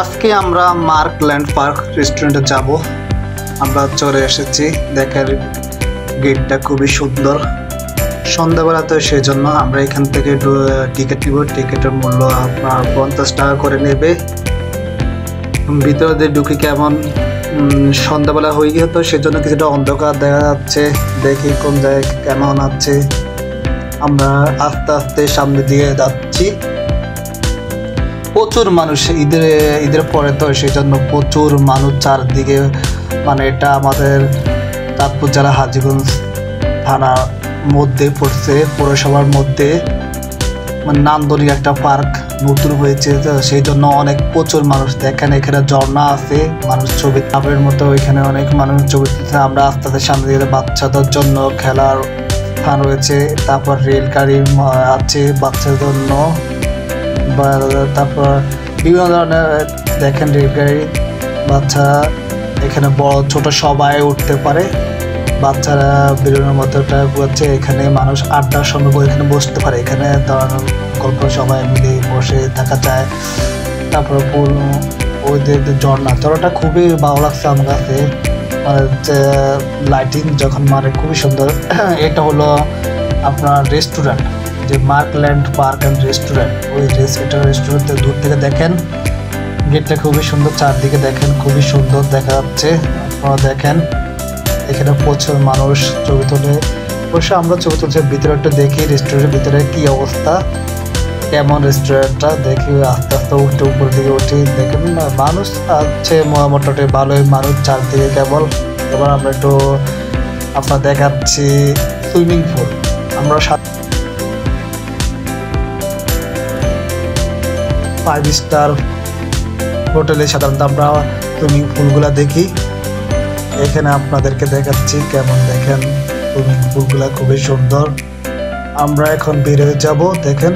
আজকে আমরা Markland park রেস্টুরেন্টে যাব। আমরা চলে এসেছি, দেখেন গেটটা খুবই সুন্দর। সন্ধ্যাবেলা তো সেই জন্য আমরা এখান থেকে টিকিট নিব। টিকিটের মূল্য আপনার 50 টাকা করে নেবে। ভিতরে দিয়ে ঢুকে কেমন সন্ধ্যাবেলা হয়ে গিয়ে তো সেজন্য কিছুটা অন্ধকার দেখা যাচ্ছে। দেখি কোন জায়গায় কেমন আছে। আমরা আস্তে আস্তে সামনে দিয়ে যাচ্ছি। প্রচুর মানুষ, ঈদের পরে তো সেই জন্য প্রচুর মানুষ চারদিকে। মানে এটা আমাদের চাঁদপুর জেলা হাজীগঞ্জ থানার মধ্যে পড়ছে, পৌরসভার মধ্যে। মানে নান্দনিক একটা পার্ক নতুন হয়েছে, সেই জন্য অনেক প্রচুর মানুষ। দেখেন এখানে ঝর্ণা আছে, মানুষ ছবি তাপের মতো এখানে অনেক মানুষ ছবি তুলছে। আমরা আস্তে আস্তে সামনে দিয়ে বাচ্চাদের জন্য খেলার স্থান রয়েছে, তারপর রেল গাড়ি আছে বাচ্চাদের জন্য, তারপর বিভিন্ন ধরনের দেখেন রেলগাড়ি। বাচ্চারা এখানে বড় ছোট সবাই উঠতে পারে। বাচ্চারা বেরোনোর মতো হচ্ছে। এখানে মানুষ আড্ডার সময় এখানে বসতে পারে। এখানে গল্প সবাই মিলে বসে থাকা যায়। তারপর ওদের ঝর্ণাটা খুবই ভালো লাগছে আমার কাছে। লাইটিং যখন মানে খুবই সুন্দর। এটা হলো আপনার রেস্টুরেন্ট, যে মার্কল্যান্ড পার্ক অ্যান্ড রেস্টুরেন্ট। ওই রেস্টুরেন্টে দূর থেকে দেখেন গেটটা খুবই সুন্দর। চারদিকে দেখেন খুবই সুন্দর দেখা যাচ্ছে। আপনারা দেখেন এখানে প্রচুর মানুষ ছবি তোলে। অবশ্য আমরা ছবি তুলছি। ভিতরে একটু দেখি রেস্টুরেন্টের ভিতরে কি অবস্থা, কেমন রেস্টুরেন্টটা দেখি। আস্তে আস্তে উঠে উপর দিকে উঠি, দেখেন মানুষ আছে মোটামুটি ভালোই মানুষ চারদিকে কেবল। এবার আমরা একটু আপনার দেখাচ্ছি সুইমিং পুল। আমরা 5 স্টার হোটেলে সাধারণত আমরা সুইমিং পুলগুলা দেখি। এখানে আপনাদেরকে দেখাচ্ছি কেমন। দেখেন সুইমিং পুলগুলা খুবই সুন্দর। আমরা এখন বের হয়ে যাব। দেখেন